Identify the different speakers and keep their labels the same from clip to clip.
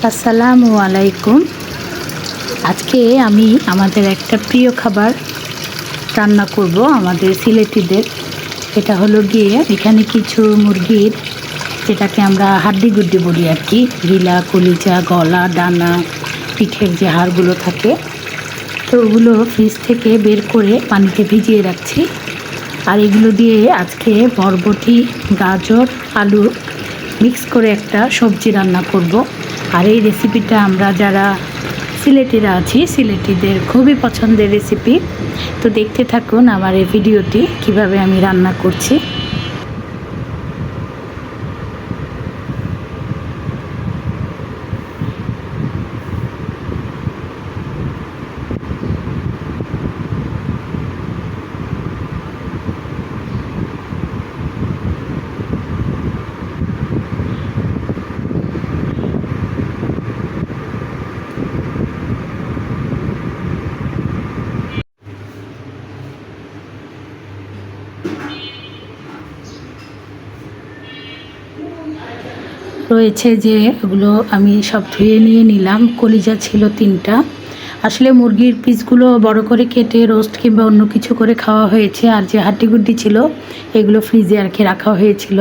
Speaker 1: আসসালামু আলাইকুম। আজকে আমি আমাদের একটা প্রিয় খাবার রান্না করব আমাদের সিলেটিদের। এটা হলো গিয়ে এখানে কিছু মুরগির, যেটাকে আমরা হাড্ডি গুড্ডি বলি আর কি, গিলা, কলিজা, গলা, ডানা, পিঠের যে হাড়গুলো থাকে, তো ওগুলো ফ্রিজ থেকে বের করে পানিতে ভিজিয়ে রাখছি। আর এগুলো দিয়ে আজকে বরবটি, গাজর, আলু মিক্স করে একটা সবজি রান্না করব। আর এই রেসিপিটা আমরা যারা সিলেটিরা আছি, সিলেটিদের খুবই পছন্দের রেসিপি। তো দেখতে থাকুন আমার এই ভিডিওটি কিভাবে আমি রান্না করছি। রয়েছে যে এগুলো আমি সব ধুয়ে নিয়ে নিলাম। কলিজা ছিল 3টা। আসলে মুরগির পিসগুলো বড় করে কেটে রোস্ট কিংবা অন্য কিছু করে খাওয়া হয়েছে, আর যে হাড্ডিগুড্ডি ছিল এগুলো ফ্রিজে আর কি রাখা হয়েছিল।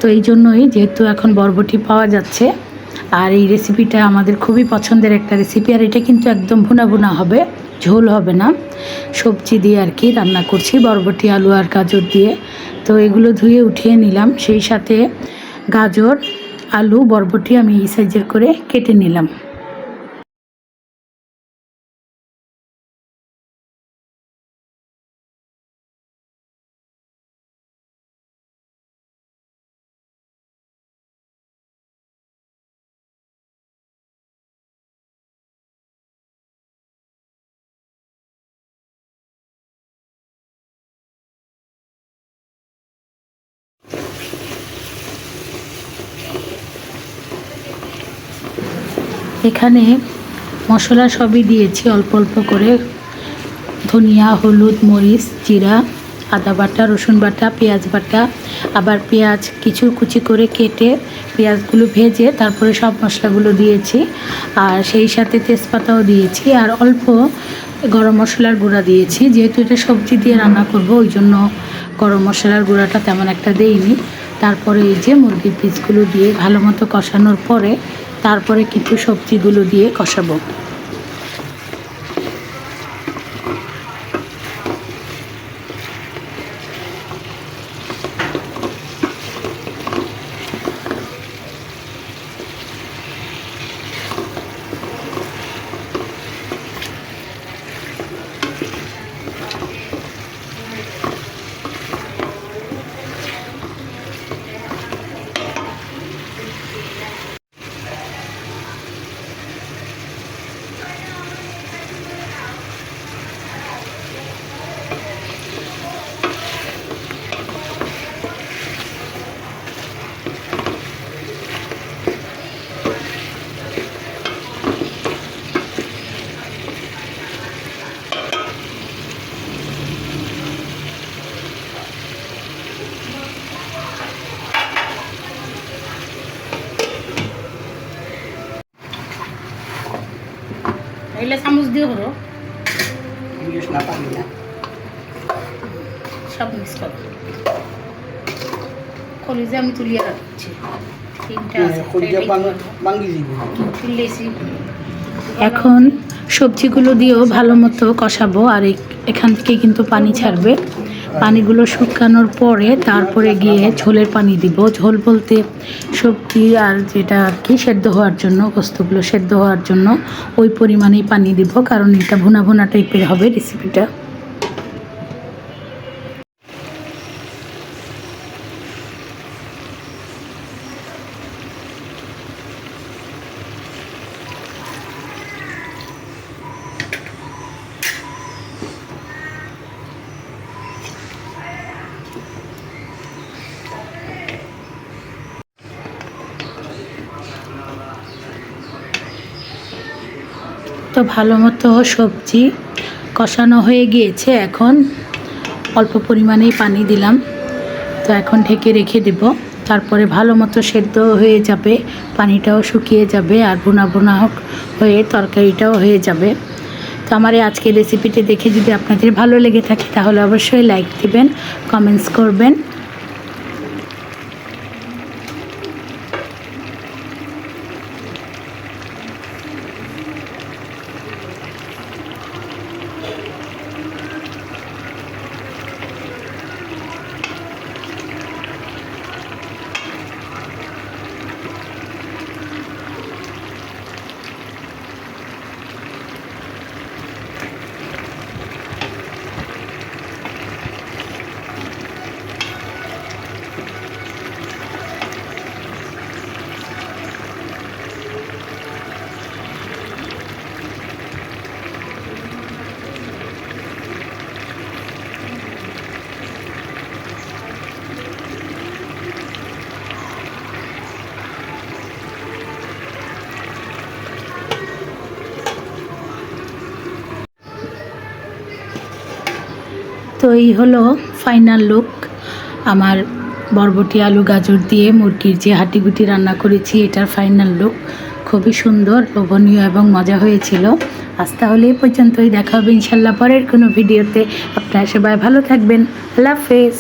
Speaker 1: তো এই জন্যই, যেহেতু এখন বরবটি পাওয়া যাচ্ছে, আর এই রেসিপিটা আমাদের খুবই পছন্দের একটা রেসিপি। আর এটা কিন্তু একদম ভুনা ভুনা হবে, ঝোল হবে না, সবজি দিয়ে আর কি রান্না করছি, বরবটি, আলু আর গাজর দিয়ে। তো এগুলো ধুয়ে উঠিয়ে নিলাম, সেই সাথে গাজর, আলু, বরবটি আমি এই সাইজের করে কেটে নিলাম। এখানে মশলা সবই দিয়েছি অল্প অল্প করে, ধনিয়া, হলুদ, মরিচ, জিরা, আদা বাটা, রসুন বাটা, পেঁয়াজ বাটা, আবার পেঁয়াজ কিছু কুচি করে কেটে পেঁয়াজগুলো ভেজে তারপরে সব মশলাগুলো দিয়েছি। আর সেই সাথে তেজপাতাও দিয়েছি, আর অল্প গরম মশলার গুঁড়া দিয়েছি। যেহেতু এটা সবজি দিয়ে রান্না করব, ওই জন্য গরম মশলার গুঁড়াটা তেমন একটা দেইনি। তারপরে এই যে মুরগির পিসগুলো দিয়ে ভালো মতো কষানোর পরে তারপরে কিছু সবজিগুলো দিয়ে কষাবো। এগুলো চামচ দিয়ে করো, সব মিক্স করো। কলিজা আমি তুলিয়ে রাখছি, 3টা এখন সবজিগুলো দিয়েও ভালো মতো কষাবো। আর এখান থেকে কিন্তু পানি ছাড়বে। পানিগুলো শুকানোর পরে তারপরে গিয়ে ঝোলের পানি দিব। ঝোল বলতে সবজি আর যেটা আর কি সেদ্ধ হওয়ার জন্য, গোস্তগুলো সেদ্ধ হওয়ার জন্য ওই পরিমাণেই পানি দিব, কারণ এটা ভুনা ভুনা টাইপের হবে রেসিপিটা। তো ভালো মতো সবজি কষানো হয়ে গিয়েছে, এখন অল্প পরিমাণেই পানি দিলাম। তো এখন ঢেকে রেখে দেব। তারপরে ভালো মতো সেদ্ধ হয়ে যাবে, পানিটাও শুকিয়ে যাবে, আর ভুনা ভুনা হয়ে তরকারিটাও হয়ে যাবে। তো আমার এই আজকের রেসিপিটি দেখে যদি আপনাদের ভালো লেগে থাকে তাহলে অবশ্যই লাইক দিবেন, কমেন্টস করবেন। তো এই হলো ফাইনাল লুক আমার বরবটি আলু গাজর দিয়ে মুরগির যে হাঁটিগুটি রান্না করেছি, এটার ফাইনাল লুক খুবই সুন্দর, লোভনীয় এবং মজা হয়েছিল। আজ তাহলে এই পর্যন্তই, দেখা হবে ইনশাল্লাহ পরের কোনো ভিডিওতে। আপনারা সবাই ভালো থাকবেন। আল্লাহ হাফেজ।